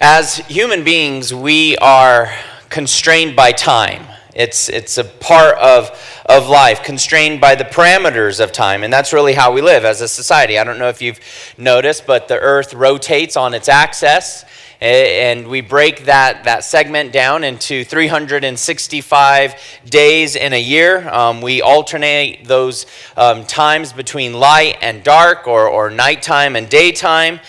As human beings, we are constrained by time. It's a part of life, constrained by the parameters of time, and that's really how we live as a society. I don't know if you've noticed, but the earth rotates on its axis, and we break that segment down into 365 days in a year. We alternate those times between light and dark, or nighttime and daytime.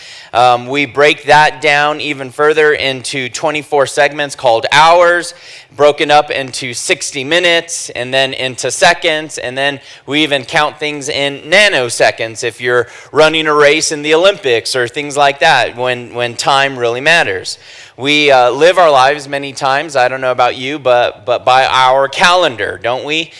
We break that down even further into 24 segments called hours, broken up into 60 minutes, and then into seconds, and then we even count things in nanoseconds if you're running a race in the Olympics or things like that, when time really matters. We live our lives many times, I don't know about you, but by our calendar, don't we?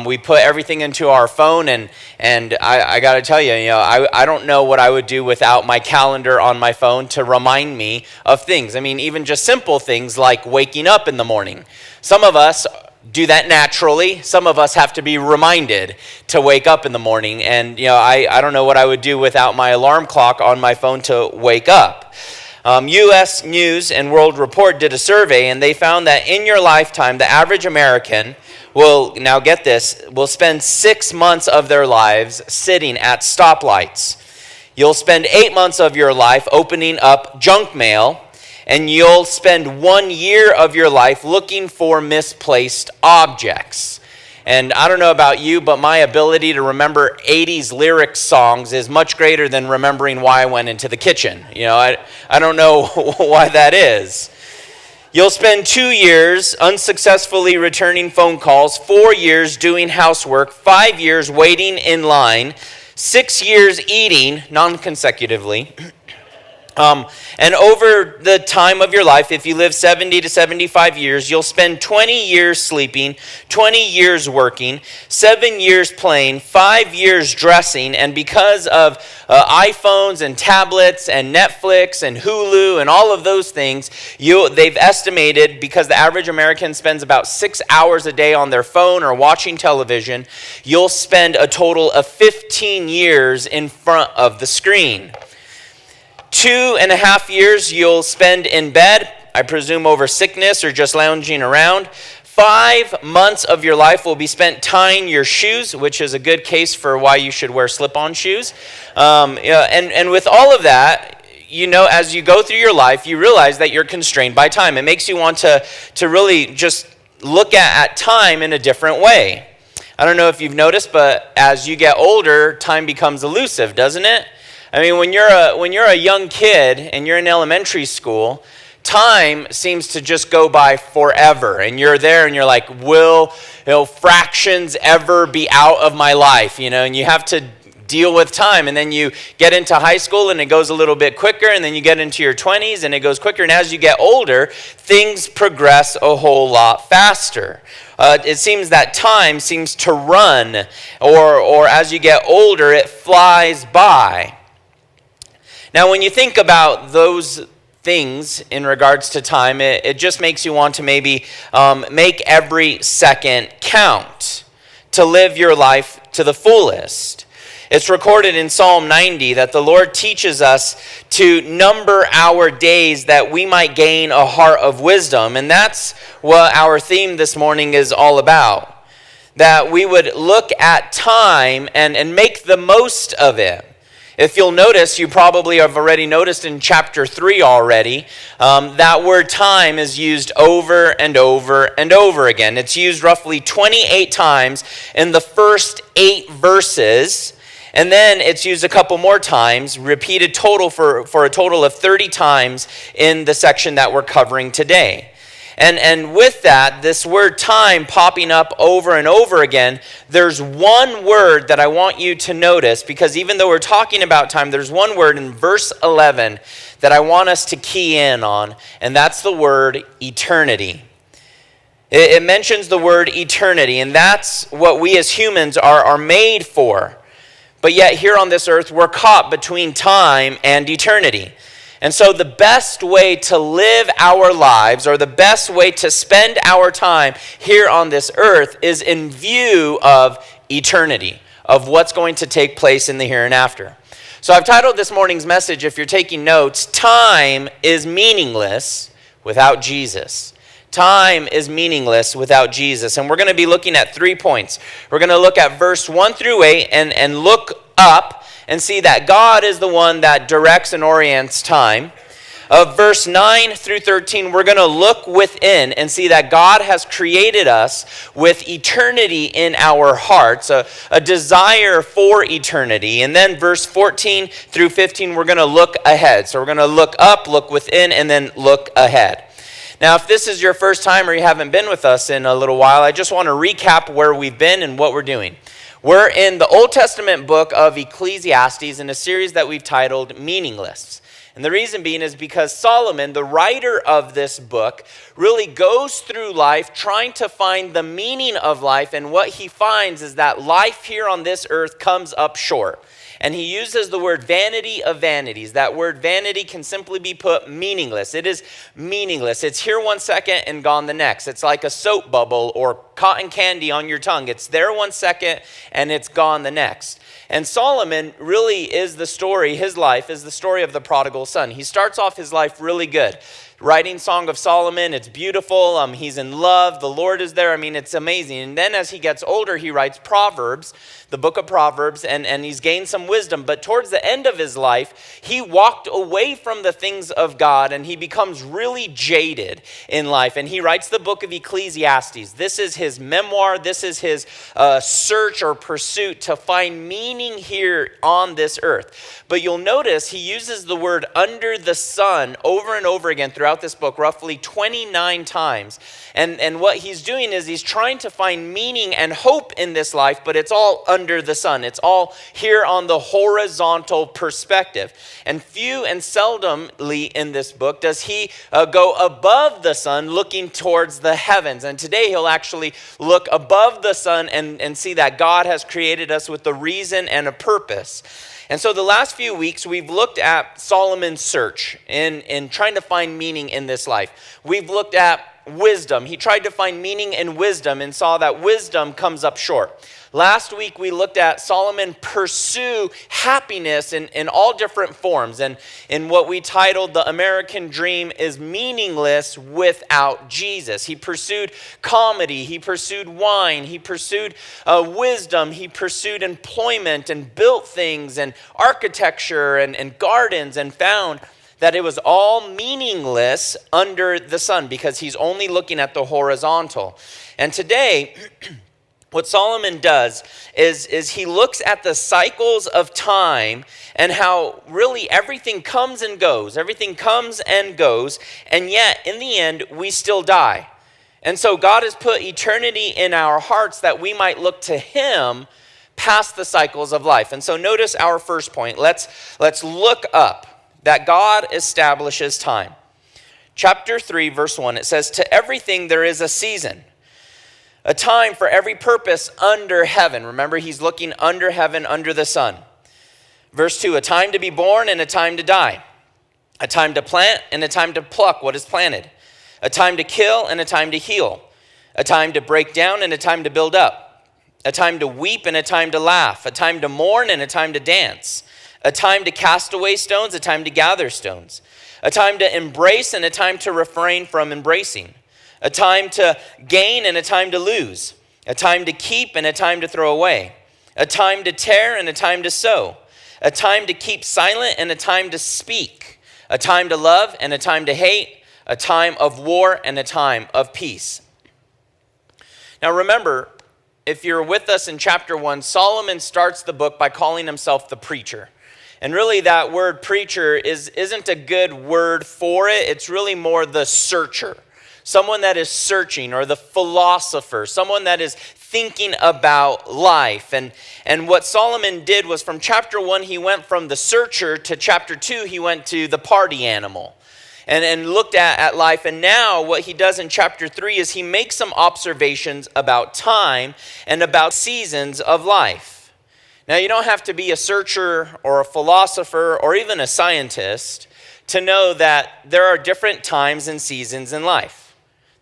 We put everything into our phone, and I got to tell you, I don't know what I would do without my calendar on my phone to remind me of things. I mean, even just simple things like waking up in the morning. Some of us do that naturally. Some of us have to be reminded to wake up in the morning, and I don't know what I would do without my alarm clock on my phone to wake up. U.S. News and World Report did a survey, and they found that in your lifetime, the average American will, now get this, will spend 6 months of their lives sitting at stoplights. You'll spend 8 months of your life opening up junk mail, and you'll spend 1 year of your life looking for misplaced objects. And I don't know about you, but my ability to remember 80s lyric songs is much greater than remembering why I went into the kitchen. I don't know why that is. You'll spend 2 years unsuccessfully returning phone calls, 4 years doing housework, 5 years waiting in line, 6 years eating non-consecutively. And over the time of your life, if you live 70 to 75 years, you'll spend 20 years sleeping, 20 years working, 7 years playing, 5 years dressing, and because of iPhones and tablets and Netflix and Hulu and all of those things, they've estimated, because the average American spends about 6 hours a day on their phone or watching television, you'll spend a total of 15 years in front of the screen. 2.5 years you'll spend in bed, I presume over sickness or just lounging around. 5 months of your life will be spent tying your shoes, which is a good case for why you should wear slip-on shoes. And with all of that, as you go through your life, you realize that you're constrained by time. It makes you want to really just look at time in a different way. I don't know if you've noticed, but as you get older, time becomes elusive, doesn't it? I mean, when you're a young kid and you're in elementary school, time seems to just go by forever. And you're there and you're like, will fractions ever be out of my life? And you have to deal with time. And then you get into high school and it goes a little bit quicker. And then you get into your 20s and it goes quicker. And as you get older, things progress a whole lot faster. It seems that time seems to run, or as you get older, it flies by. Now, when you think about those things in regards to time, it just makes you want to maybe make every second count, to live your life to the fullest. It's recorded in Psalm 90 that the Lord teaches us to number our days that we might gain a heart of wisdom. And that's what our theme this morning is all about. That we would look at time and make the most of it. If you'll notice, you probably have already noticed in chapter 3 already, that word time is used over and over and over again. It's used roughly 28 times in the first 8 verses, and then it's used a couple more times, repeated total for a total of 30 times in the section that we're covering today. And with that, this word time popping up over and over again, there's one word that I want you to notice, because even though we're talking about time, there's one word in verse 11 that I want us to key in on, and that's the word eternity. It mentions the word eternity, and that's what we as humans are made for. But yet here on this earth, we're caught between time and eternity. And so the best way to live our lives, or the best way to spend our time here on this earth, is in view of eternity, of what's going to take place in the here and after. So I've titled this morning's message, if you're taking notes, Time is Meaningless Without Jesus. Time is meaningless without Jesus. And we're going to be looking at 3 points. We're going to look at verse 1 through 8 and look up and see that God is the one that directs and orients time. Of verse 9 through 13, we're going to look within and see that God has created us with eternity in our hearts, a desire for eternity. And then verse 14 through 15, we're going to look ahead. So we're going to look up, look within, and then look ahead. Now, if this is your first time or you haven't been with us in a little while, I just want to recap where we've been and what we're doing. We're in the Old Testament book of Ecclesiastes in a series that we've titled Meaningless. And the reason being is because Solomon, the writer of this book, really goes through life trying to find the meaning of life. And what he finds is that life here on this earth comes up short. And he uses the word vanity of vanities. That word vanity can simply be put meaningless. It is meaningless. It's here 1 second and gone the next. It's like a soap bubble or cotton candy on your tongue. It's there 1 second and it's gone the next. And Solomon really is the story, his life is the story of the prodigal son. He starts off his life really good. Writing Song of Solomon, it's beautiful. He's in love. The Lord is there. I mean, it's amazing. And then as he gets older, he writes Proverbs, the book of Proverbs, and he's gained some wisdom. But towards the end of his life, he walked away from the things of God, and he becomes really jaded in life. And he writes the book of Ecclesiastes. This is his memoir. This is his search or pursuit to find meaning here on this earth. But you'll notice he uses the word under the sun over and over again throughout this book, roughly 29 times. And what he's doing is he's trying to find meaning and hope in this life, but it's all under the sun. It's all here on the horizontal perspective. And few and seldomly in this book does he go above the sun looking towards the heavens. And today he'll actually look above the sun and see that God has created us with a reason and a purpose. And so the last few weeks, we've looked at Solomon's search in trying to find meaning in this life. We've looked at wisdom. He tried to find meaning in wisdom and saw that wisdom comes up short. Last week, we looked at Solomon pursue happiness in all different forms. And in what we titled The American Dream is meaningless without Jesus. He pursued comedy. He pursued wine. He pursued wisdom. He pursued employment and built things and architecture and gardens and found that it was all meaningless under the sun because he's only looking at the horizontal. And today, what Solomon does is he looks at the cycles of time and how really everything comes and goes. Everything comes and goes, and yet in the end, we still die. And so God has put eternity in our hearts that we might look to him past the cycles of life. And so notice our first point. Let's look up that God establishes time. Chapter 3, verse 1, it says, "To everything there is a season, a time for every purpose under heaven." Remember, he's looking under heaven, under the sun. Verse 2, "A time to be born and a time to die. A time to plant and a time to pluck what is planted. A time to kill and a time to heal. A time to break down and a time to build up. A time to weep and a time to laugh. A time to mourn and a time to dance. A time to cast away stones, a time to gather stones. A time to embrace and a time to refrain from embracing. A time to gain and a time to lose. A time to keep and a time to throw away. A time to tear and a time to sow. A time to keep silent and a time to speak. A time to love and a time to hate. A time of war and a time of peace." Now remember, if you're with us in chapter 1, Solomon starts the book by calling himself the preacher. And really that word preacher isn't a good word for it. It's really more the searcher. Someone that is searching, or the philosopher. Someone that is thinking about life. And what Solomon did was from chapter 1, he went from the searcher to chapter 2, he went to the party animal. And looked at life. And now what he does in chapter 3 is he makes some observations about time and about seasons of life. Now, you don't have to be a searcher or a philosopher or even a scientist to know that there are different times and seasons in life.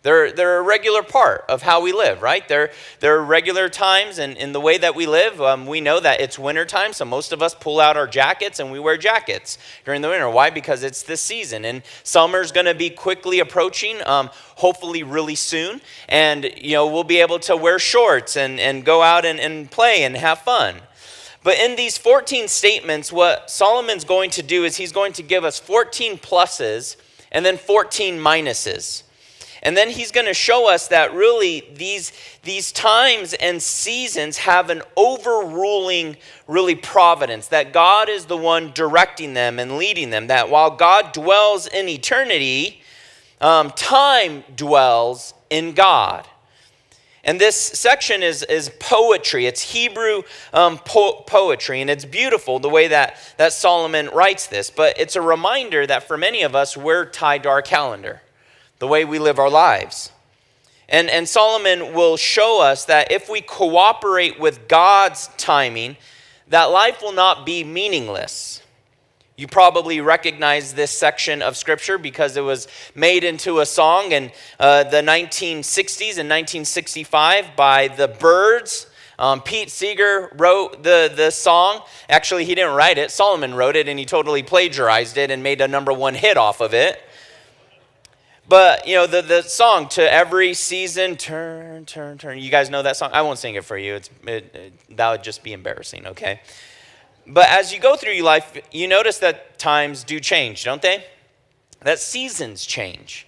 They're a regular part of how we live, right? They're regular times, and in the way that we live, we know that it's winter time, so most of us pull out our jackets and we wear jackets during the winter. Why? Because it's this season, and summer's going to be quickly approaching, hopefully really soon, and we'll be able to wear shorts and go out and play and have fun. But in these 14 statements, what Solomon's going to do is he's going to give us 14 pluses and then 14 minuses. And then he's going to show us that really these times and seasons have an overruling really providence, that God is the one directing them and leading them, that while God dwells in eternity, time dwells in God. And this section is poetry. It's Hebrew poetry, and it's beautiful the way that Solomon writes this. But it's a reminder that for many of us, we're tied to our calendar, the way we live our lives. And Solomon will show us that if we cooperate with God's timing, that life will not be meaningless. You probably recognize this section of Scripture because it was made into a song in the 1960s and 1965 by the Byrds. Pete Seeger wrote the song. Actually, he didn't write it. Solomon wrote it, and he totally plagiarized it and made a number 1 hit off of it. But, the song, "To Every Season, Turn, Turn, Turn." You guys know that song? I won't sing it for you. That would just be embarrassing, okay? But as you go through your life, you notice that times do change, don't they? That seasons change.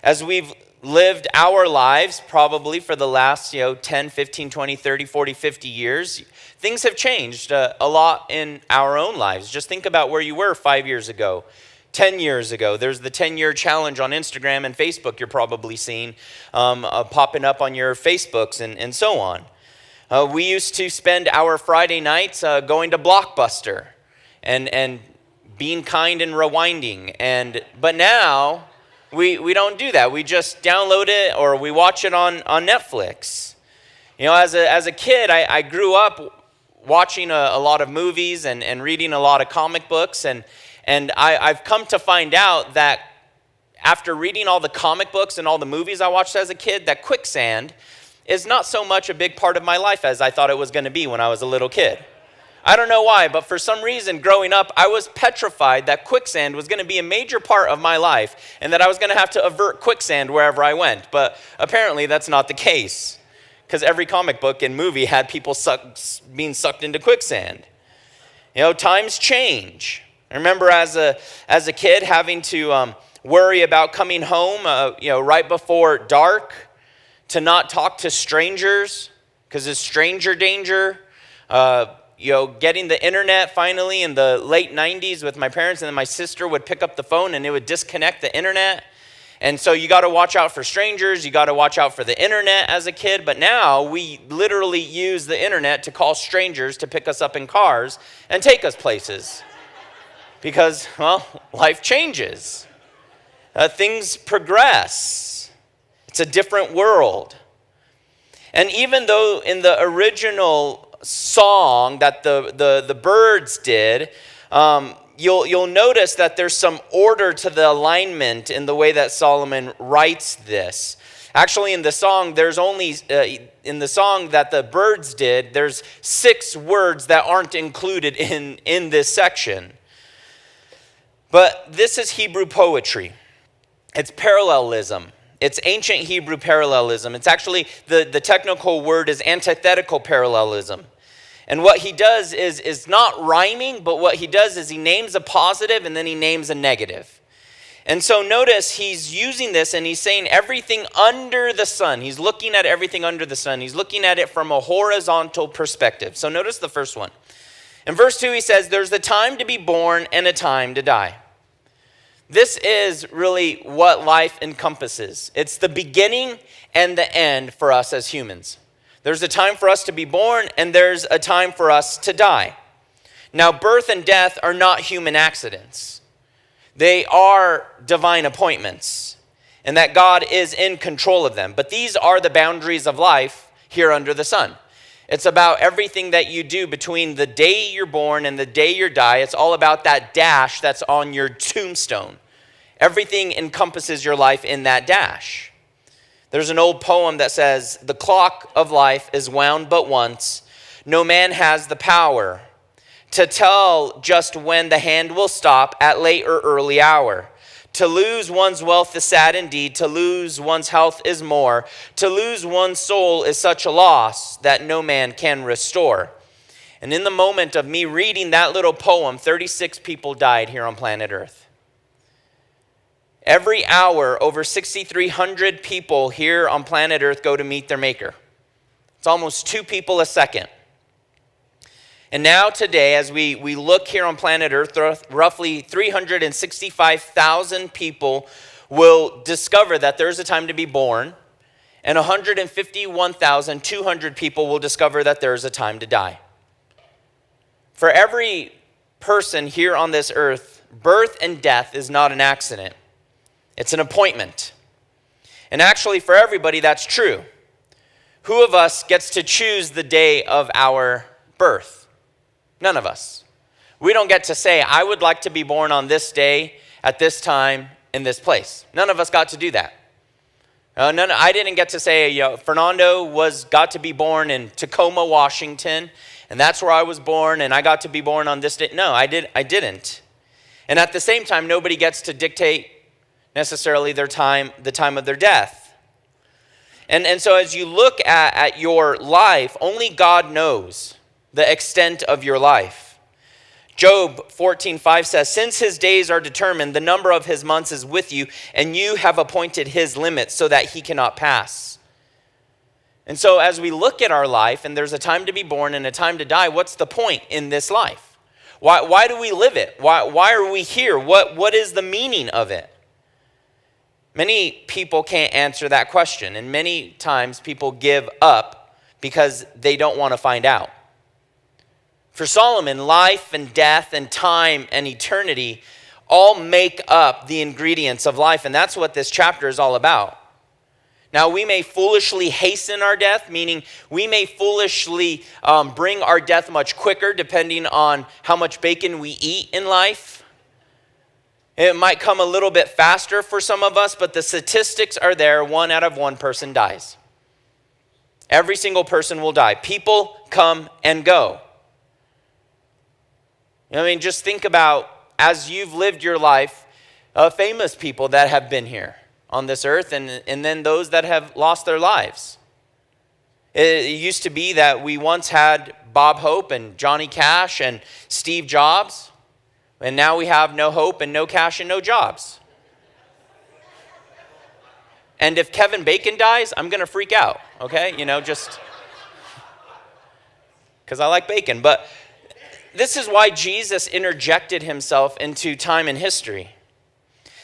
As we've lived our lives, probably for the last 10, 15, 20, 30, 40, 50 years, things have changed a lot in our own lives. Just think about where you were 5 years ago. 10 years ago. There's the 10-year challenge on Instagram and Facebook you're probably seeing popping up on your Facebooks and so on. We used to spend our Friday nights going to Blockbuster and being kind and rewinding. But now we don't do that. We just download it or we watch it on Netflix. As a kid, I grew up watching a lot of movies and reading a lot of comic books, and I've come to find out that after reading all the comic books and all the movies I watched as a kid, that quicksand is not so much a big part of my life as I thought it was going to be when I was a little kid. I don't know why, but for some reason growing up, I was petrified that quicksand was going to be a major part of my life and that I was going to have to avert quicksand wherever I went. But apparently that's not the case, because every comic book and movie had people being sucked into quicksand. Times change. I remember as a kid having to worry about coming home, right before dark, to not talk to strangers because it's stranger danger. Getting the internet finally in the late 90s with my parents, and then my sister would pick up the phone and it would disconnect the internet. And so you got to watch out for strangers. You got to watch out for the internet as a kid. But now we literally use the internet to call strangers to pick us up in cars and take us places. Because, life changes. Things progress. It's a different world. And even though in the original song that the Byrds did, you'll notice that there's some order to the alignment in the way that Solomon writes this. Actually, in the song, in the song that the Byrds did, there's 6 words that aren't included in this section. But this is Hebrew poetry. It's parallelism. It's ancient Hebrew parallelism. It's actually, the technical word is antithetical parallelism. And what he does is not rhyming, but what he does is he names a positive and then he names a negative. And so notice he's using this and he's saying everything under the sun. He's looking at everything under the sun. He's looking at it from a horizontal perspective. So notice the first one. In verse 2, he says, there's a time to be born and a time to die. This is really what life encompasses. It's the beginning and the end for us as humans. There's a time for us to be born and there's a time for us to die. Now, birth and death are not human accidents. They are divine appointments, and that God is in control of them. But these are the boundaries of life here under the sun. It's about everything that you do between the day you're born and the day you die. It's all about that dash that's on your tombstone. Everything encompasses your life in that dash. There's an old poem that says, "The clock of life is wound but once. No man has the power to tell just when the hand will stop at late or early hour. To lose one's wealth is sad indeed. To lose one's health is more. To lose one's soul is such a loss that no man can restore." And in the moment of me reading that little poem, 36 people died here on planet Earth. Every hour, over 6,300 people here on planet Earth go to meet their Maker. It's almost 2 people a second. And now today, as we look here on planet Earth, roughly 365,000 people will discover that there's a time to be born, and 151,200 people will discover that there's a time to die. For every person here on this earth, birth and death is not an accident. It's an appointment. And actually, for everybody, that's true. Who of us gets to choose the day of our birth? None of us. We don't get to say, "I would like to be born on this day, at this time, in this place." None of us got to do that. I didn't get to say, Fernando got to be born in Tacoma, Washington, and that's where I was born, and I got to be born on this day. No, I didn't. And at the same time, nobody gets to dictate necessarily the time of their death. And so as you look at your life, only God knows the extent of your life. Job 14:5 says, "Since his days are determined, the number of his months is with you, and you have appointed his limits so that he cannot pass." And so as we look at our life, and there's a time to be born and a time to die, what's the point in this life? Why do we live it? Why are we here? What is the meaning of it? Many people can't answer that question, and many times people give up because they don't want to find out. For Solomon, life and death and time and eternity all make up the ingredients of life, and that's what this chapter is all about. Now, we may foolishly hasten our death, meaning we may foolishly bring our death much quicker depending on how much bacon we eat in life. It might come a little bit faster for some of us, but the statistics are there. 1 out of 1 person dies. Every single person will die. People come and go. Just think about, as you've lived your life, famous people that have been here on this earth, and then those that have lost their lives. It used to be that we once had Bob Hope and Johnny Cash and Steve Jobs, and now we have no hope and no cash and no jobs. And if Kevin Bacon dies, I'm going to freak out, okay? Just because I like bacon. But this is why Jesus interjected himself into time and history.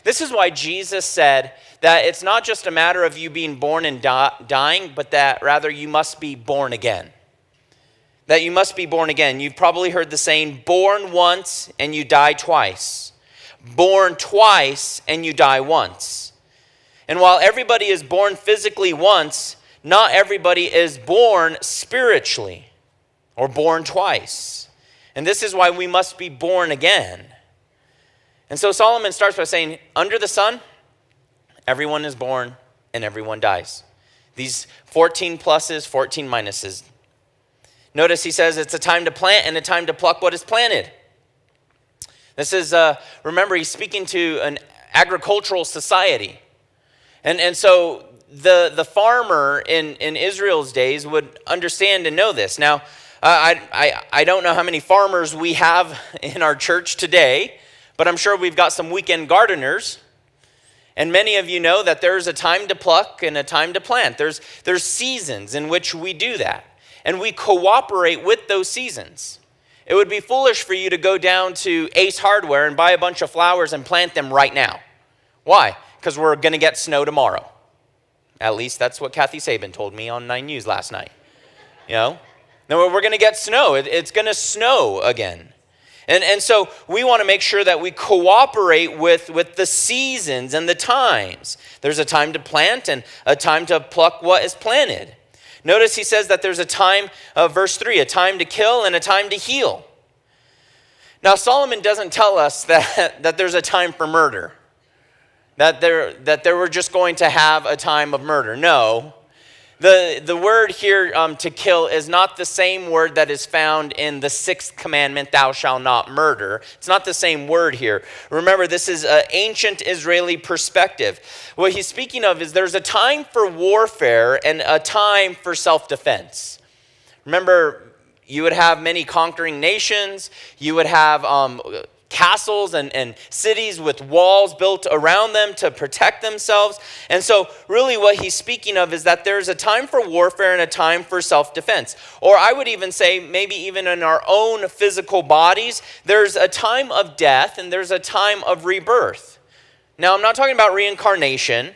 This is why Jesus said that it's not just a matter of you being born and dying, but that rather you must be born again. That you must be born again. You've probably heard the saying, born once and you die twice. Born twice and you die once. And while everybody is born physically once, not everybody is born spiritually or born twice. And this is why we must be born again. And so Solomon starts by saying, under the sun, everyone is born and everyone dies. These 14 pluses, 14 minuses. Notice he says it's a time to plant and a time to pluck what is planted. This is, remember, he's speaking to an agricultural society. And so the farmer in Israel's days would understand and know this. Now, I don't know how many farmers we have in our church today, but I'm sure we've got some weekend gardeners. And many of you know that there's a time to pluck and a time to plant. There's seasons in which we do that. And we cooperate with those seasons. It would be foolish for you to go down to Ace Hardware and buy a bunch of flowers and plant them right now. Why? Because we're going to get snow tomorrow. At least that's what Kathy Sabin told me on 9 News last night. No, we're going to get snow. It's going to snow again. And so we want to make sure that we cooperate with the seasons and the times. There's a time to plant and a time to pluck what is planted. Notice he says that there's a time, verse 3, a time to kill and a time to heal. Now Solomon doesn't tell us that there's a time for murder. that they were just going to have a time of murder. No. The word here, to kill, is not the same word that is found in the 6th commandment, thou shalt not murder. It's not the same word here. Remember, this is an ancient Israeli perspective. What he's speaking of is there's a time for warfare and a time for self-defense. Remember, you would have many conquering nations. You would have castles and cities with walls built around them to protect themselves. And so really what he's speaking of is that there's a time for warfare and a time for self-defense. Or I would even say, maybe even in our own physical bodies, there's a time of death and there's a time of rebirth. Now, I'm not talking about reincarnation,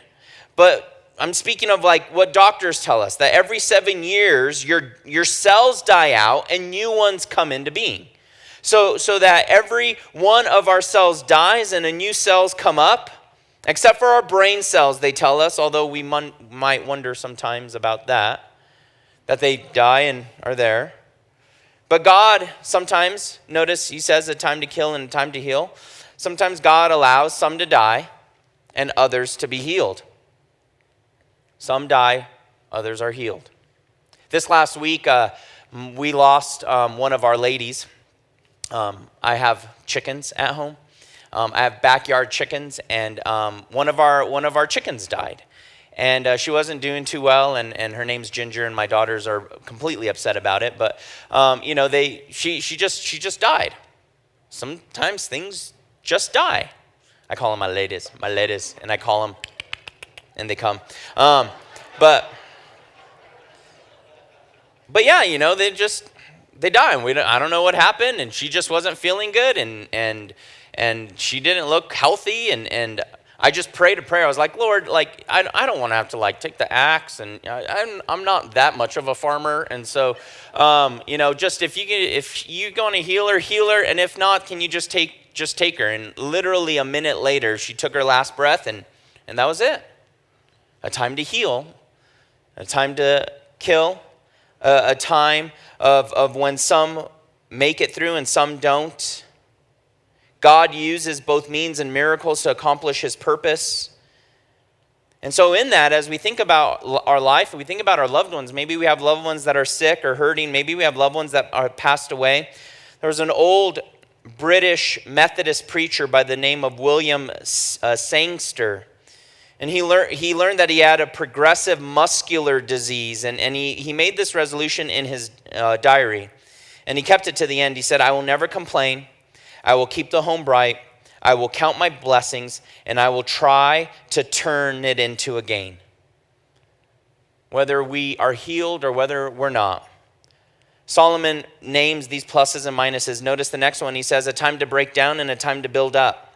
but I'm speaking of like what doctors tell us, that every 7 years, your cells die out and new ones come into being. So that every one of our cells dies and a new cells come up, except for our brain cells, they tell us, although we might wonder sometimes about that they die and are there. But God sometimes, notice he says a time to kill and a time to heal. Sometimes God allows some to die and others to be healed. Some die, others are healed. This last week, we lost one of our ladies. I have chickens at home. I have backyard chickens, and one of our chickens died. And she wasn't doing too well, and her name's Ginger, and my daughters are completely upset about it. But she just died. Sometimes things just die. I call them my ladies, and I call them, and they come. But yeah, they die, and I don't know what happened, and she just wasn't feeling good, and she didn't look healthy, and I just prayed a prayer. I was like, Lord, like I don't want to have to take the axe, and I'm not that much of a farmer, and so just if you're going to heal her, and if not, can you just take her? And literally a minute later, she took her last breath, and that was it. A time to heal, a time to kill, a time of when some make it through and some don't. God uses both means and miracles to accomplish his purpose. And so in that, as we think about our life, we think about our loved ones. Maybe we have loved ones that are sick or hurting. Maybe we have loved ones that are passed away. There was an old British Methodist preacher by the name of William Sangster. And he learned that he had a progressive muscular disease, and he made this resolution in his diary. And he kept it to the end. He said, I will never complain. I will keep the home bright. I will count my blessings, and I will try to turn it into a gain. Whether we are healed or whether we're not. Solomon names these pluses and minuses. Notice the next one. He says, a time to break down and a time to build up.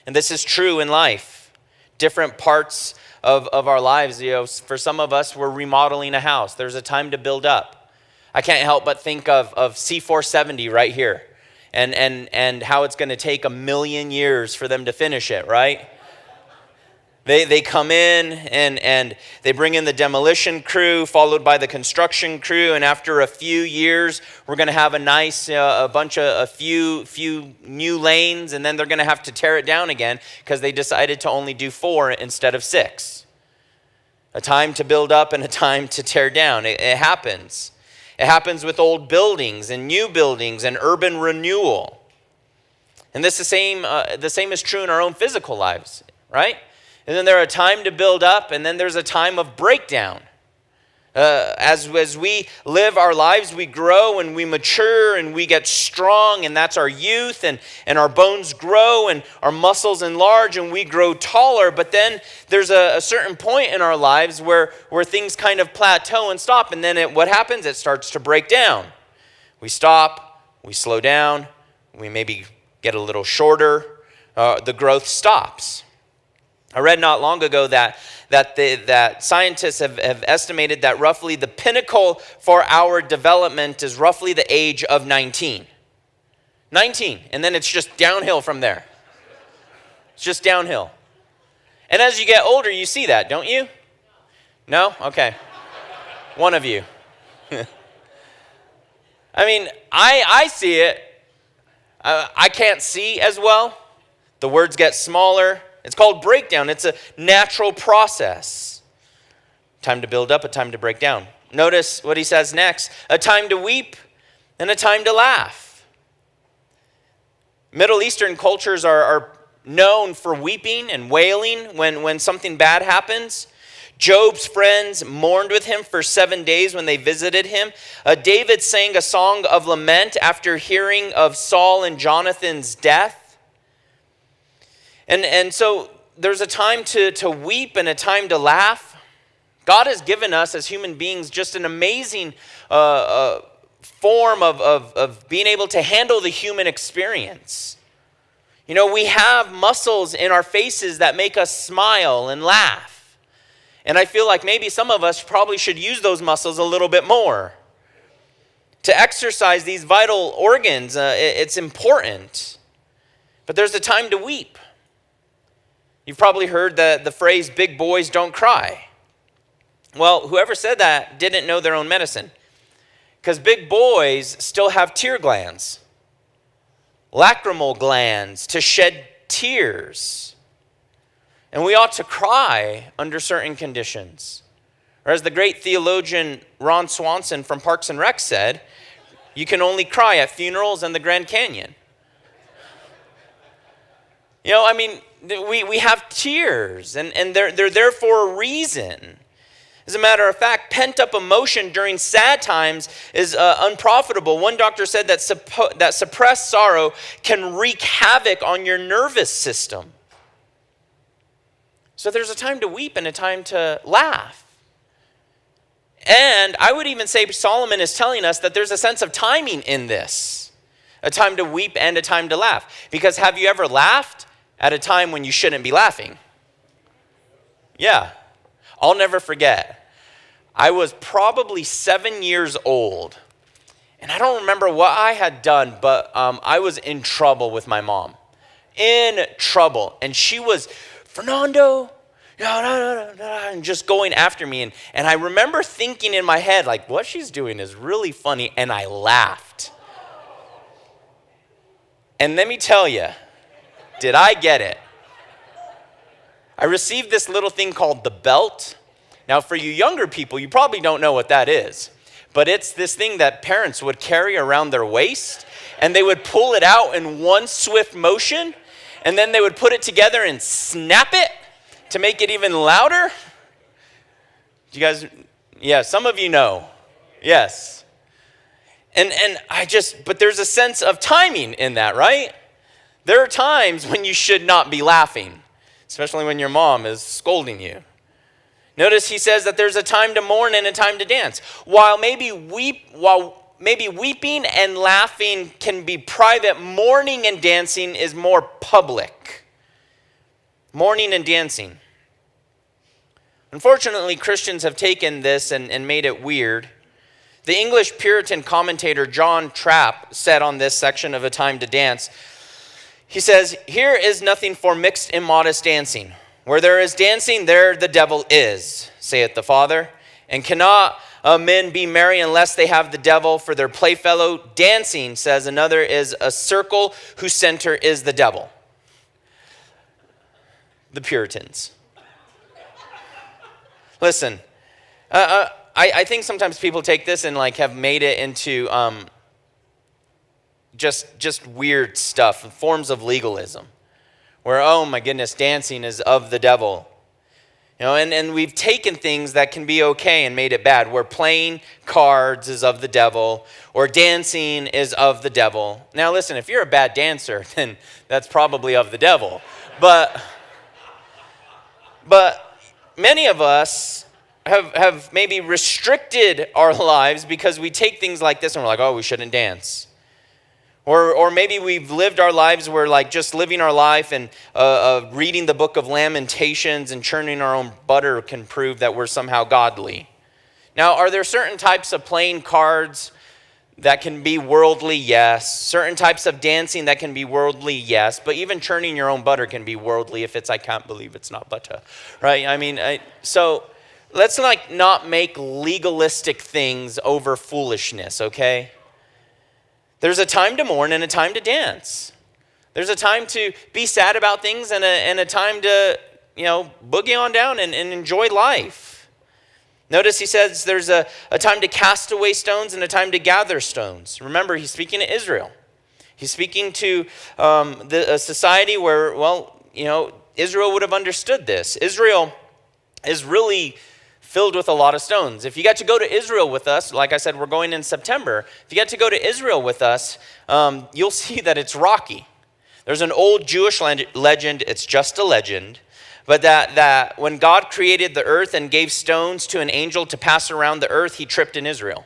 And this is true in life. Different parts of our lives. For some of us, we're remodeling a house. There's a time to build up. I can't help but think of C470 right here, and how it's going to take 1 million years for them to finish it, right? They come in and they bring in the demolition crew, followed by the construction crew, and after a few years, we're going to have a nice, a few new lanes, and then they're going to have to tear it down again because they decided to only do 4 instead of 6. A time to build up and a time to tear down. It happens. It happens with old buildings and new buildings and urban renewal. And this the same is true in our own physical lives, right? And then there's a time to build up, and then there's a time of breakdown. As we live our lives, we grow and we mature and we get strong, and that's our youth, and our bones grow and our muscles enlarge and we grow taller. But then there's a certain point in our lives where things kind of plateau and stop, and then what happens? It starts to break down. We stop, we slow down, we maybe get a little shorter, the growth stops. I read not long ago that scientists have estimated that roughly the pinnacle for our development is roughly the age of 19. 19, and then it's just downhill from there. It's just downhill. And as you get older, you see that, don't you? No? Okay. One of you. I mean, I see it. I can't see as well. The words get smaller. It's called breakdown. It's a natural process. Time to build up, a time to break down. Notice what he says next. A time to weep and a time to laugh. Middle Eastern cultures are known for weeping and wailing when something bad happens. Job's friends mourned with him for 7 days when they visited him. David sang a song of lament after hearing of Saul and Jonathan's death. And so there's a time to weep and a time to laugh. God has given us as human beings just an amazing form of being able to handle the human experience. You know, we have muscles in our faces that make us smile and laugh. And I feel like maybe some of us probably should use those muscles a little bit more. To exercise these vital organs, it's important. But there's a time to weep. You've probably heard the phrase, big boys don't cry. Well, whoever said that didn't know their own medicine. Because big boys still have tear glands, lacrimal glands to shed tears. And we ought to cry under certain conditions. Or as the great theologian Ron Swanson from Parks and Rec said, you can only cry at funerals and the Grand Canyon. You know, I mean, we have tears, and they're there for a reason. As a matter of fact, pent-up emotion during sad times is unprofitable. One doctor said that suppressed sorrow can wreak havoc on your nervous system. So there's a time to weep and a time to laugh. And I would even say Solomon is telling us that there's a sense of timing in this. A time to weep and a time to laugh. Because have you ever laughed at a time when you shouldn't be laughing? Yeah. I'll never forget. I was probably 7 years old. And I don't remember what I had done, but I was in trouble with my mom. In trouble. And she was, Fernando, and just going after me. And I remember thinking in my head, like, what she's doing is really funny. And I laughed. And let me tell you, did I get it? I received this little thing called the belt. Now, for you younger people, you probably don't know what that is. But it's this thing that parents would carry around their waist. And they would pull it out in one swift motion. And then they would put it together and snap it to make it even louder. You guys, yeah, some of you know. Yes. And but there's a sense of timing in that, right? There are times when you should not be laughing, especially when your mom is scolding you. Notice he says that there's a time to mourn and a time to dance. While maybe weeping and laughing can be private, mourning and dancing is more public. Mourning and dancing. Unfortunately, Christians have taken this and made it weird. The English Puritan commentator John Trapp said on this section of A Time to Dance, he says, "Here is nothing for mixed immodest dancing. Where there is dancing, there the devil is, saith the Father. And cannot men be merry unless they have the devil for their playfellow? Dancing, says another, is a circle whose center is the devil." The Puritans. Listen, I think sometimes people take this and like have made it into just weird stuff, forms of legalism, where, oh my goodness, dancing is of the devil. You know, and we've taken things that can be okay and made it bad, where playing cards is of the devil, or dancing is of the devil. Now listen, if you're a bad dancer, then that's probably of the devil. But many of us have maybe restricted our lives because we take things like this and we're like, oh, we shouldn't dance. Or maybe we've lived our lives where like just living our life and reading the book of Lamentations and churning our own butter can prove that we're somehow godly. Now, are there certain types of playing cards that can be worldly? Yes. Certain types of dancing that can be worldly? Yes. But even churning your own butter can be worldly if it's, I can't believe it's not butter, right? I mean, so let's like not make legalistic things over foolishness, okay? There's a time to mourn and a time to dance. There's a time to be sad about things and a time to, boogie on down and enjoy life. Notice he says there's a time to cast away stones and a time to gather stones. Remember, he's speaking to Israel. He's speaking to a society where, Israel would have understood this. Israel is really filled with a lot of stones. If you got to go to Israel with us, like I said, we're going in September. If you get to go to Israel with us, you'll see that it's rocky. There's an old Jewish legend, it's just a legend, but that when God created the earth and gave stones to an angel to pass around the earth, he tripped in Israel.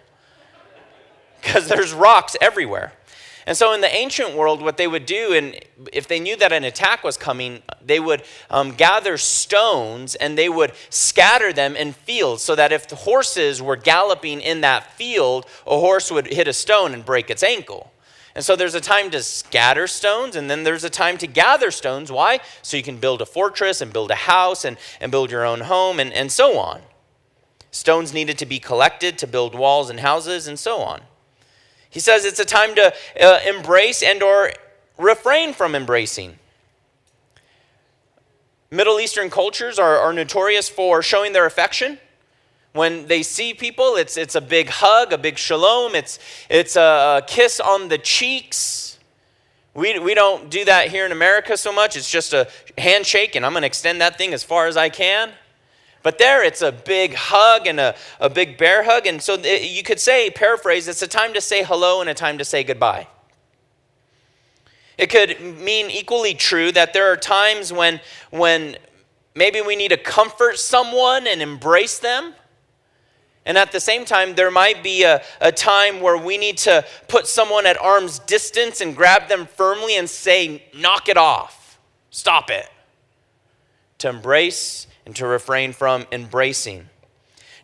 Because there's rocks everywhere. And so in the ancient world, what they would do, and if they knew that an attack was coming, they would gather stones and they would scatter them in fields so that if the horses were galloping in that field, a horse would hit a stone and break its ankle. And so there's a time to scatter stones, and then there's a time to gather stones. Why? So you can build a fortress and build a house and build your own home and so on. Stones needed to be collected to build walls and houses and so on. He says it's a time to embrace and or refrain from embracing. Middle Eastern cultures are notorious for showing their affection. When they see people, it's a big hug, a big shalom. It's a kiss on the cheeks. We don't do that here in America so much. It's just a handshake, and I'm going to extend that thing as far as I can. But there, it's a big hug and a big bear hug. And so you could say, paraphrase, it's a time to say hello and a time to say goodbye. It could mean equally true that there are times when maybe we need to comfort someone and embrace them. And at the same time, there might be a time where we need to put someone at arm's distance and grab them firmly and say, knock it off, stop it. To embrace and to refrain from embracing.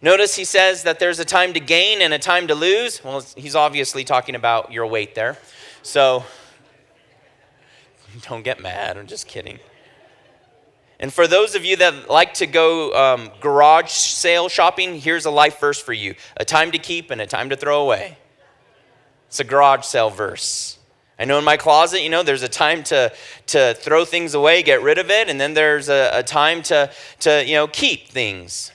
Notice he says that there's a time to gain and a time to lose. Well, he's obviously talking about your weight there. So don't get mad, I'm just kidding. And for those of you that like to go garage sale shopping, here's a life verse for you. A time to keep and a time to throw away. It's a garage sale verse. I know in my closet, there's a time to throw things away, get rid of it, and then there's a time to keep things.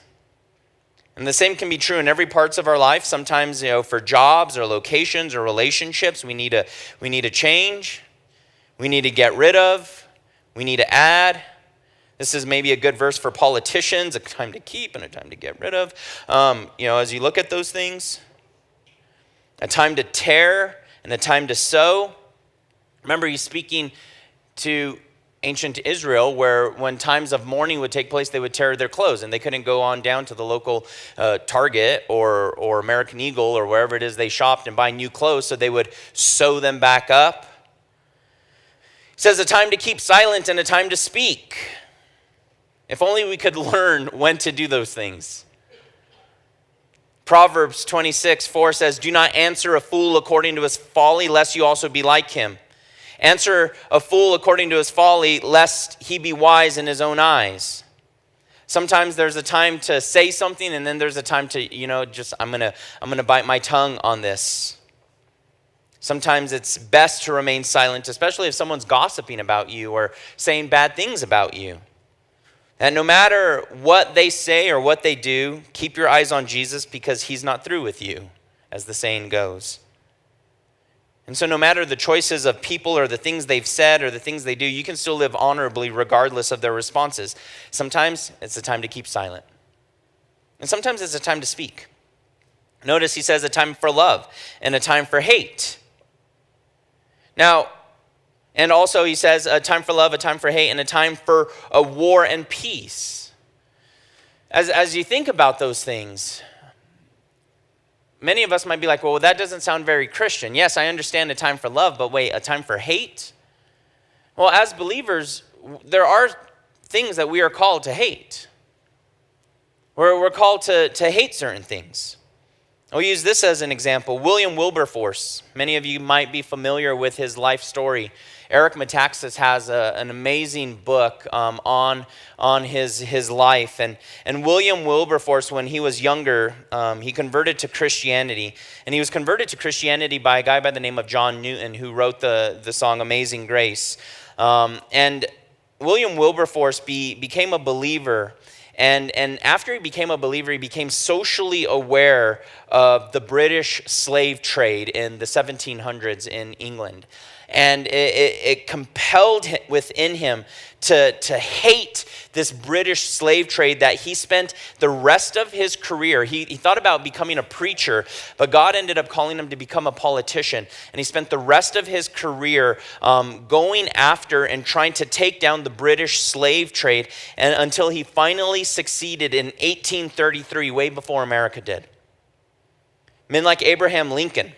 And the same can be true in every parts of our life. Sometimes, for jobs or locations or relationships, we need to change. We need to get rid of. We need to add. This is maybe a good verse for politicians, a time to keep and a time to get rid of. As you look at those things, a time to tear and a time to sow. Remember, he's speaking to ancient Israel, where when times of mourning would take place, they would tear their clothes, and they couldn't go on down to the local Target or American Eagle or wherever it is they shopped and buy new clothes, so they would sew them back up. He says a time to keep silent and a time to speak. If only we could learn when to do those things. Proverbs 26:4 says, do not answer a fool according to his folly, lest you also be like him. Answer a fool according to his folly, lest he be wise in his own eyes. Sometimes there's a time to say something, and then there's a time to, I'm gonna bite my tongue on this. Sometimes it's best to remain silent, especially if someone's gossiping about you or saying bad things about you. And no matter what they say or what they do, keep your eyes on Jesus, because he's not through with you, as the saying goes. And so no matter the choices of people or the things they've said or the things they do, you can still live honorably regardless of their responses. Sometimes it's a time to keep silent. And sometimes it's a time to speak. Notice he says a time for love and a time for hate. Now, and also he says a time for love, a time for hate, and a time for a war and peace. As you think about those things, many of us might be like, well, that doesn't sound very Christian. Yes, I understand a time for love, but wait, a time for hate? Well, as believers, there are things that we are called to hate. We're called to hate certain things. I'll use this as an example. William Wilberforce. Many of you might be familiar with his life story. Eric Metaxas has an amazing book on his life. And William Wilberforce, when he was younger, he converted to Christianity. And he was converted to Christianity by a guy by the name of John Newton, who wrote the song Amazing Grace. And William Wilberforce became a believer. And after he became a believer, he became socially aware of the British slave trade in the 1700s in England. And it compelled within him to hate this British slave trade that he spent the rest of his career. He thought about becoming a preacher, but God ended up calling him to become a politician. And he spent the rest of his career going after and trying to take down the British slave trade, and until he finally succeeded in 1833, way before America did. Men like Abraham Lincoln,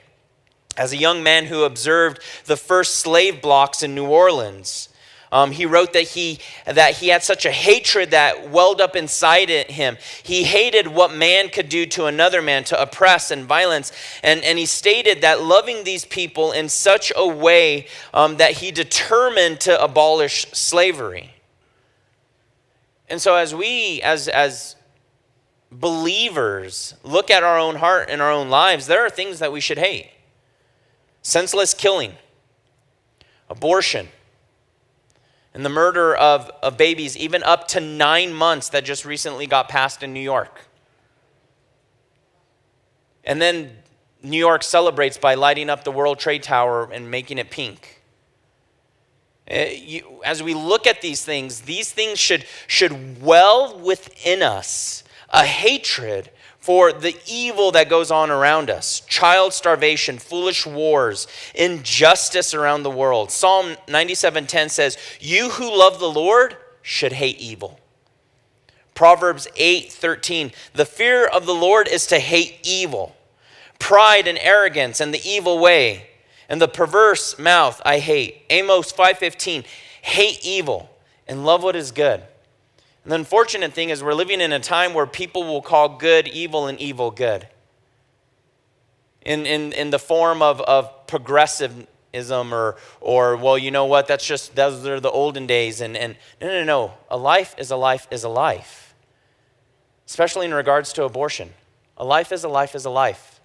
as a young man who observed the first slave blocks in New Orleans, he wrote that he had such a hatred that welled up inside him. He hated what man could do to another man, to oppress and violence. And he stated that loving these people in such a way that he determined to abolish slavery. And so as we, as believers, look at our own heart and our own lives, there are things that we should hate. Senseless killing, abortion, and the murder of babies, even up to 9 months, that just recently got passed in New York. And then New York celebrates by lighting up the World Trade Tower and making it pink. As we look at these things should well within us a hatred for the evil that goes on around us. Child starvation, foolish wars, injustice around the world. Psalm 97:10 says, "You who love the Lord should hate evil." Proverbs 8:13, "The fear of the Lord is to hate evil, pride and arrogance and the evil way, and the perverse mouth I hate." Amos 5:15, "Hate evil and love what is good." And the unfortunate thing is we're living in a time where people will call good evil and evil good. In the form of progressivism or well, you know what, those are the olden days. And no. A life is a life is a life. Especially in regards to abortion. A life is a life is a life.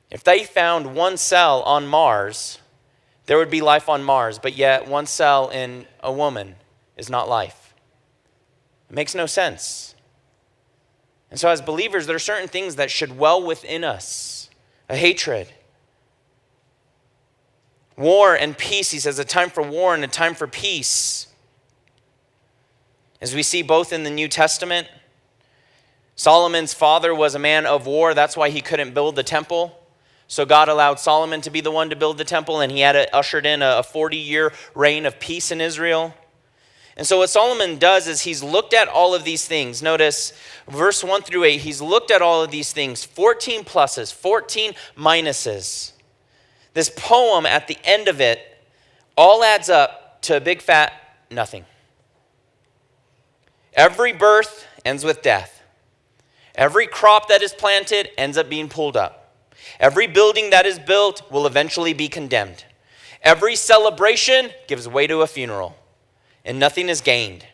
If they found one cell on Mars, there would be life on Mars, but yet one cell in a woman is not life. It makes no sense. And so as believers, there are certain things that should well within us. A hatred. War and peace, he says, a time for war and a time for peace. As we see both in the New Testament, Solomon's father was a man of war. That's why he couldn't build the temple. So God allowed Solomon to be the one to build the temple, and he had ushered in a 40-year reign of peace in Israel. And so what Solomon does is he's looked at all of these things. Notice verse 1 through 8, he's looked at all of these things, 14 pluses, 14 minuses. This poem at the end of it all adds up to a big fat nothing. Every birth ends with death. Every crop that is planted ends up being pulled up. Every building that is built will eventually be condemned. Every celebration gives way to a funeral. And nothing is gained.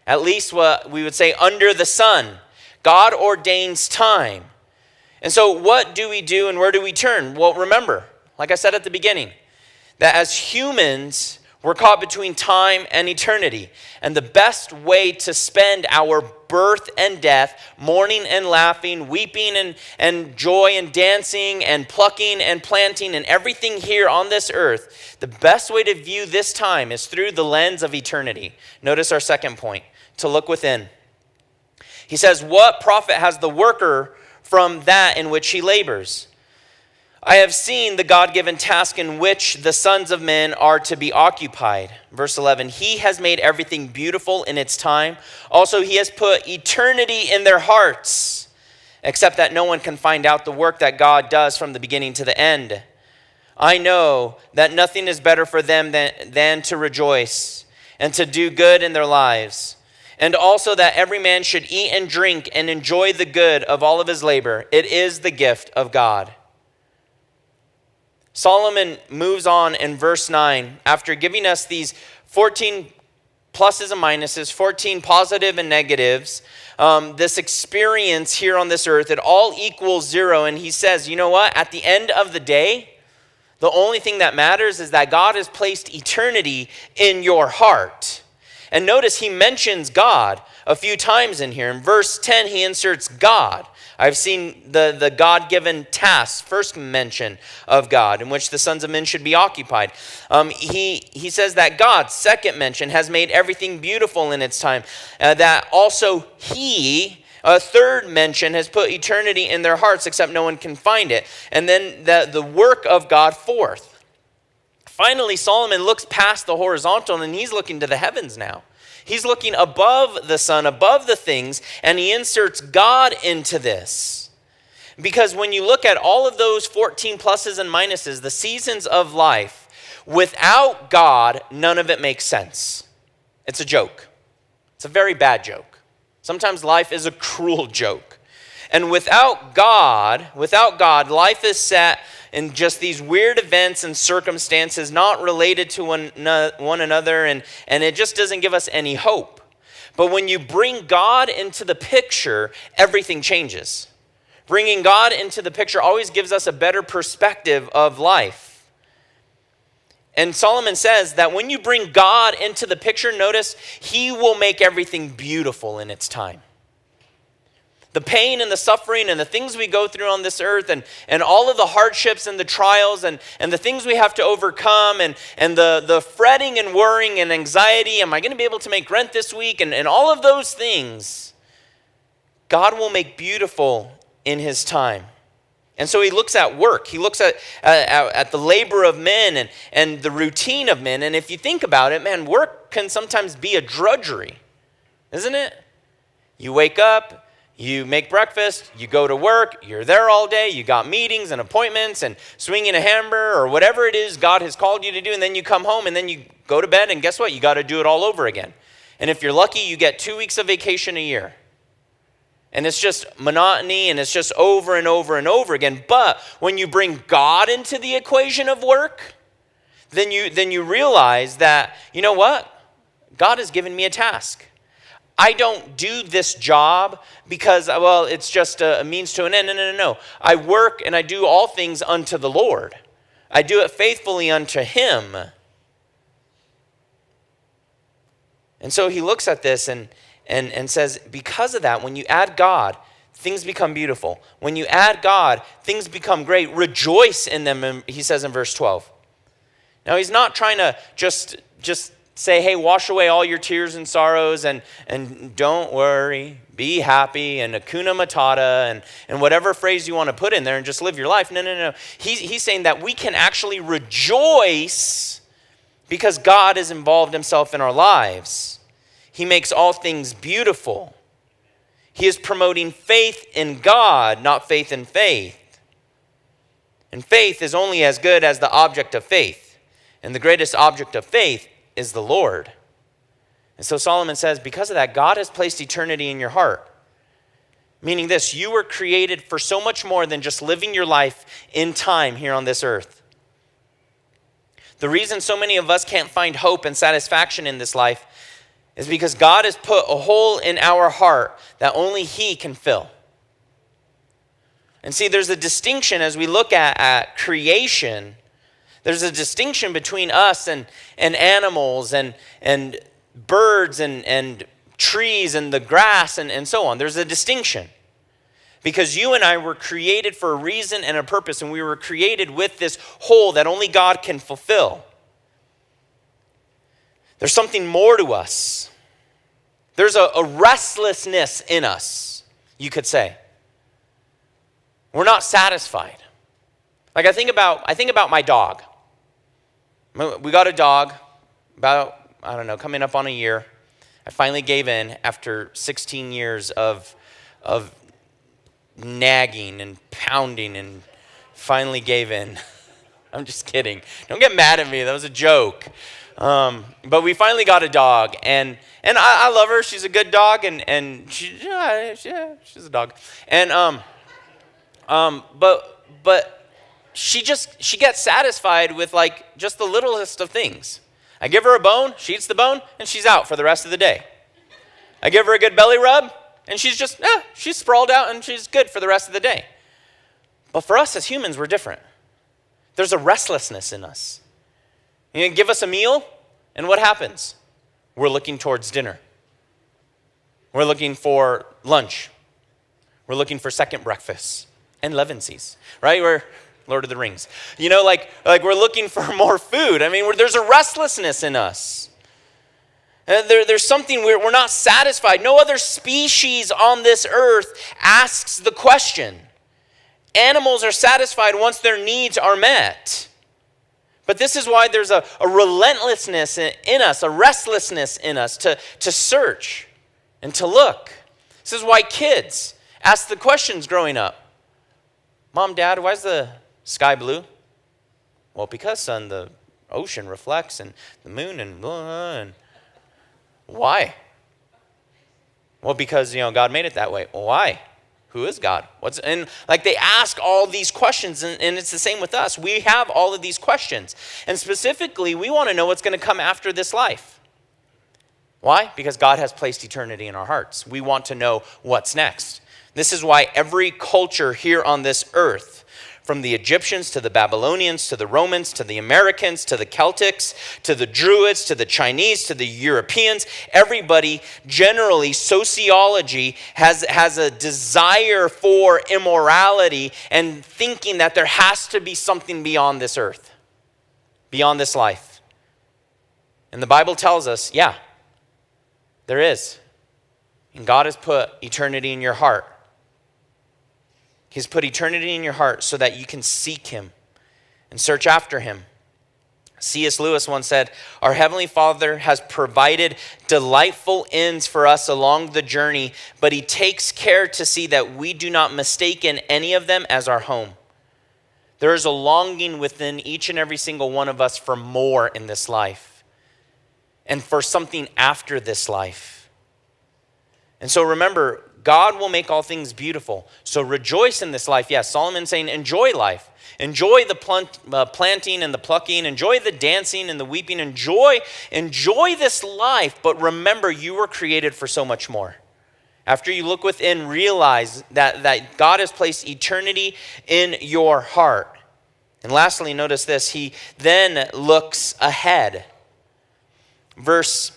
At least what we would say under the sun. God ordains time. And so what do we do and where do we turn? Well, remember, like I said at the beginning, that as humans, we're caught between time and eternity. And the best way to spend our birth and death, mourning and laughing, weeping and joy and dancing and plucking and planting and everything here on this earth, the best way to view this time is through the lens of eternity. Notice our second point, to look within. He says, "What profit has the worker from that in which he labors? I have seen the God-given task in which the sons of men are to be occupied." Verse 11, "He has made everything beautiful in its time. Also, he has put eternity in their hearts, except that no one can find out the work that God does from the beginning to the end. I know that nothing is better for them than to rejoice and to do good in their lives. And also that every man should eat and drink and enjoy the good of all of his labor. It is the gift of God." Solomon moves on in verse 9 after giving us these 14 pluses and minuses, 14 positive and negatives, this experience here on this earth, it all equals zero. And he says, you know what? At the end of the day, The only thing that matters is that God has placed eternity in your heart. And notice he mentions God a few times in here. In verse 10, he inserts God. I've seen the God-given tasks, first mention of God, in which the sons of men should be occupied. He says that God, second mention, has made everything beautiful in its time. That also he, a third mention, has put eternity in their hearts, except no one can find it. And then the work of God, fourth. Finally, Solomon looks past the horizontal, and he's looking to the heavens now. He's looking above the sun, above the things, and he inserts God into this. Because when you look at all of those 14 pluses and minuses, the seasons of life, without God, none of it makes sense. It's a joke. It's a very bad joke. Sometimes life is a cruel joke. And without God, life is set in just these weird events and circumstances not related to one another, and it just doesn't give us any hope. But when you bring God into the picture, everything changes. Bringing God into the picture always gives us a better perspective of life. And Solomon says that when you bring God into the picture, notice, he will make everything beautiful in its time. The pain and the suffering and the things we go through on this earth, and all of the hardships and the trials and the things we have to overcome, and the fretting and worrying and anxiety, am I going to be able to make rent this week? And all of those things, God will make beautiful in his time. And so he looks at work. He looks at the labor of men and the routine of men. And if you think about it, man, work can sometimes be a drudgery, isn't it? You wake up, you make breakfast, you go to work, you're there all day, you got meetings and appointments and swinging a hammer or whatever it is God has called you to do, and then you come home and then you go to bed, and guess what? You got to do it all over again. And if you're lucky, you get 2 weeks of vacation a year. And it's just monotony, and it's just over and over and over again. But when you bring God into the equation of work, then you realize that, you know what? God has given me a task. I don't do this job because, well, it's just a means to an end. No. I work and I do all things unto the Lord. I do it faithfully unto him. And so he looks at this and says, because of that, when you add God, things become beautiful. When you add God, things become great. Rejoice in them, he says in verse 12. Now, he's not trying to just say, hey, wash away all your tears and sorrows and don't worry, be happy, and Hakuna Matata, and whatever phrase you want to put in there and just live your life. No. He's saying that we can actually rejoice because God has involved himself in our lives. He makes all things beautiful. He is promoting faith in God, not faith in faith. And faith is only as good as the object of faith. And the greatest object of faith is the Lord. And so Solomon says, because of that, God has placed eternity in your heart. Meaning this, you were created for so much more than just living your life in time here on this earth. The reason so many of us can't find hope and satisfaction in this life is because God has put a hole in our heart that only he can fill. And see, there's a distinction as we look at creation. There's a distinction between us and animals and birds and trees and the grass and so on. There's a distinction. Because you and I were created for a reason and a purpose, and we were created with this hole that only God can fulfill. There's something more to us. There's a restlessness in us, you could say. We're not satisfied. Like I think about my dog. We got a dog about, coming up on a year. I finally gave in after 16 years of nagging and pounding, and finally gave in. I'm just kidding. Don't get mad at me. That was a joke. But we finally got a dog, and I love her. She's a good dog, and she's a dog. And but she gets satisfied with like just the littlest of things. I give her a bone, she eats the bone, and she's out for the rest of the day. I give her a good belly rub, and she's sprawled out, and she's good for the rest of the day. But for us as humans, we're different. There's a restlessness in us. You give us a meal, and what happens? We're looking towards dinner. We're looking for lunch. We're looking for second breakfast and levensies, right? We're Lord of the Rings. Like we're looking for more food. I mean, there's a restlessness in us. There's something we're not satisfied. No other species on this earth asks the question. Animals are satisfied once their needs are met. But this is why there's a relentlessness in us, a restlessness in us to search and to look. This is why kids ask the questions growing up. Mom, Dad, why is the sky blue? Well, because, son, the ocean reflects and the moon and why? Well, because, God made it that way. Well, why? Who is God? They ask all these questions, and it's the same with us. We have all of these questions. And specifically, we want to know what's going to come after this life. Why? Because God has placed eternity in our hearts. We want to know what's next. This is why every culture here on this earth, from the Egyptians to the Babylonians to the Romans to the Americans to the Celtics to the Druids to the Chinese to the Europeans, everybody, generally, sociology has a desire for immorality and thinking that there has to be something beyond this earth, beyond this life. And the Bible tells us, yeah, there is. And God has put eternity in your heart. He's put eternity in your heart so that you can seek him and search after him. C.S. Lewis once said, "Our Heavenly Father has provided delightful ends for us along the journey, but he takes care to see that we do not mistake any of them as our home." There is a longing within each and every single one of us for more in this life and for something after this life. And so remember, God will make all things beautiful. So rejoice in this life. Yes, Solomon's saying enjoy life. Enjoy the planting and the plucking. Enjoy the dancing and the weeping. Enjoy this life. But remember, you were created for so much more. After you look within, realize that God has placed eternity in your heart. And lastly, notice this. He then looks ahead. Verse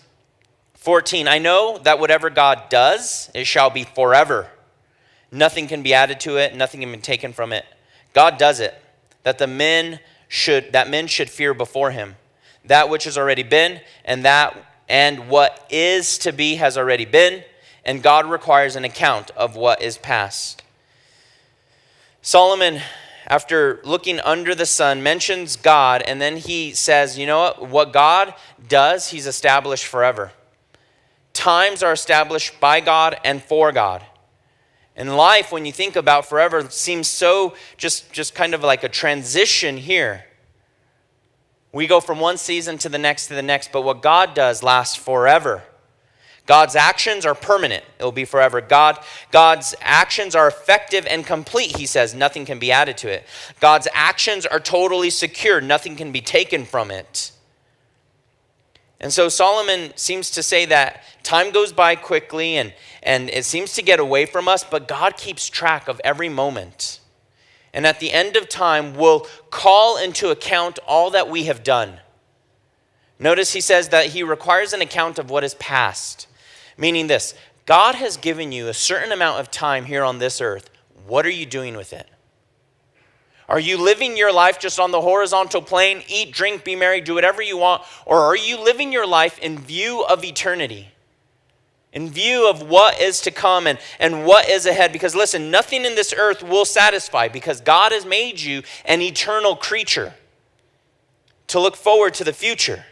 14, I know that whatever God does, it shall be forever. Nothing can be added to it, nothing can be taken from it. God does it, that men should fear before him. That which has already been, and what is to be has already been, and God requires an account of what is past. Solomon, after looking under the sun, mentions God, and then he says, you know what God does, he's established forever. Times are established by God and for God. And life, when you think about forever, seems so just kind of like a transition here. We go from one season to the next, but what God does lasts forever. God's actions are permanent. It will be forever. God's actions are effective and complete, he says. Nothing can be added to it. God's actions are totally secure. Nothing can be taken from it. And so Solomon seems to say that time goes by quickly and it seems to get away from us, but God keeps track of every moment. And at the end of time, will call into account all that we have done. Notice he says that he requires an account of what is past. Meaning this, God has given you a certain amount of time here on this earth. What are you doing with it? Are you living your life just on the horizontal plane, eat, drink, be merry, do whatever you want? Or are you living your life in view of eternity? In view of what is to come and what is ahead? Because listen, nothing in this earth will satisfy because God has made you an eternal creature to look forward to the future.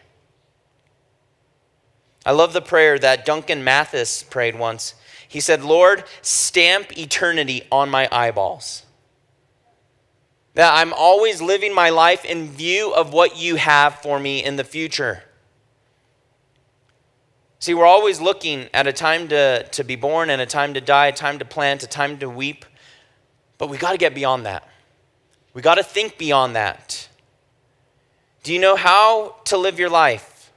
I love the prayer that Duncan Mathis prayed once. He said, Lord, stamp eternity on my eyeballs. That I'm always living my life in view of what you have for me in the future. See, we're always looking at a time to be born and a time to die, a time to plant, a time to weep. But we got to get beyond that. We got to think beyond that. Do you know how to live your life?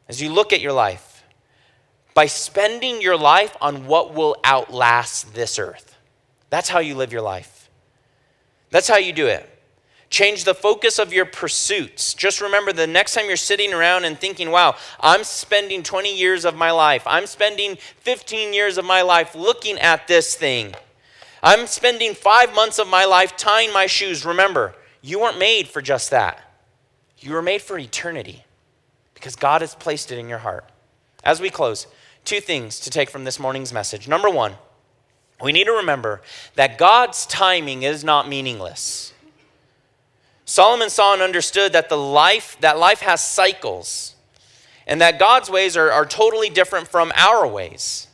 As you look at your life, by spending your life on what will outlast this earth. That's how you live your life. That's how you do it. Change the focus of your pursuits. Just remember, the next time you're sitting around and thinking, wow, I'm spending 20 years of my life, I'm spending 15 years of my life looking at this thing, I'm spending 5 months of my life tying my shoes. Remember, you weren't made for just that. You were made for eternity because God has placed it in your heart. As we close, 2 things to take from this morning's message. Number 1, we need to remember that God's timing is not meaningless. Solomon saw and understood that life has cycles, and that God's ways are totally different from our ways.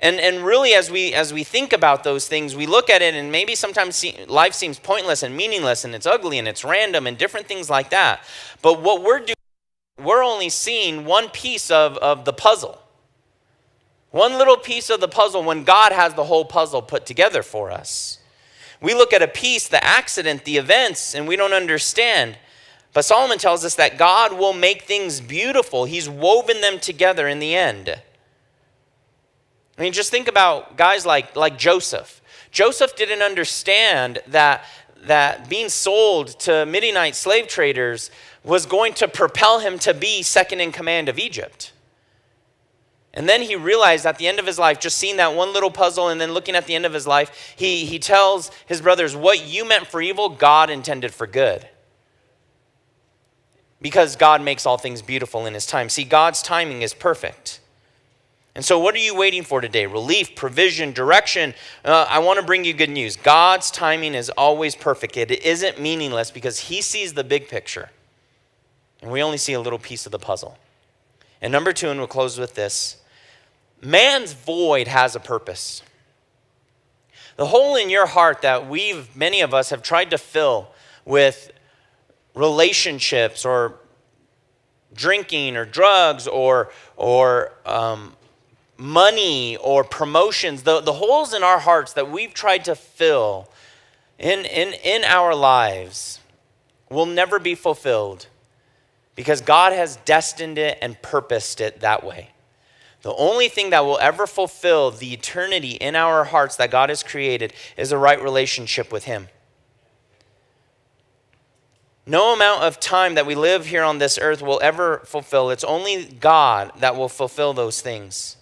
And really, as we think about those things, we look at it and maybe sometimes life seems pointless and meaningless, and it's ugly and it's random and different things like that. But what we're doing, we're only seeing one piece of the puzzle. One little piece of the puzzle when God has the whole puzzle put together for us. We look at a piece, the accident, the events, and we don't understand. But Solomon tells us that God will make things beautiful. He's woven them together in the end. I mean, just think about guys like Joseph. Joseph didn't understand that being sold to Midianite slave traders was going to propel him to be second in command of Egypt. And then he realized at the end of his life, just seeing that one little puzzle and then looking at the end of his life, he tells his brothers, what you meant for evil, God intended for good. Because God makes all things beautiful in his time. See, God's timing is perfect. And so what are you waiting for today? Relief, provision, direction. I want to bring you good news. God's timing is always perfect. It isn't meaningless because he sees the big picture. And we only see a little piece of the puzzle. And number 2, and we'll close with this. Man's void has a purpose. The hole in your heart that many of us have tried to fill with relationships or drinking or drugs or money or promotions, the holes in our hearts that we've tried to fill in our lives will never be fulfilled because God has destined it and purposed it that way. The only thing that will ever fulfill the eternity in our hearts that God has created is a right relationship with him. No amount of time that we live here on this earth will ever fulfill. It's only God that will fulfill those things.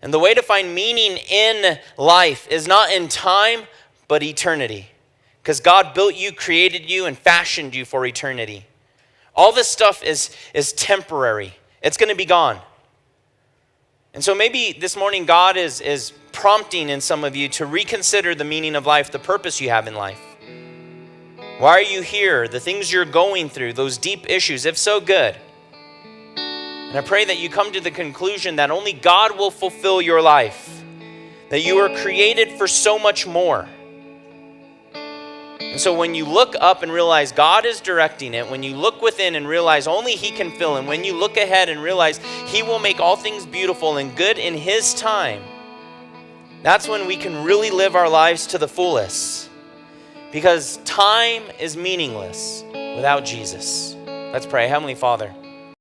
And the way to find meaning in life is not in time, but eternity. Because God built you, created you, and fashioned you for eternity. All this stuff is temporary. It's going to be gone. And so maybe this morning God is prompting in some of you to reconsider the meaning of life, the purpose you have in life. Why are you here? The things you're going through, those deep issues, if so, good. And I pray that you come to the conclusion that only God will fulfill your life, that you are created for so much more. And so when you look up and realize God is directing it, when you look within and realize only he can fill, and when you look ahead and realize he will make all things beautiful and good in his time, that's when we can really live our lives to the fullest. Because time is meaningless without Jesus. Let's pray. Heavenly Father,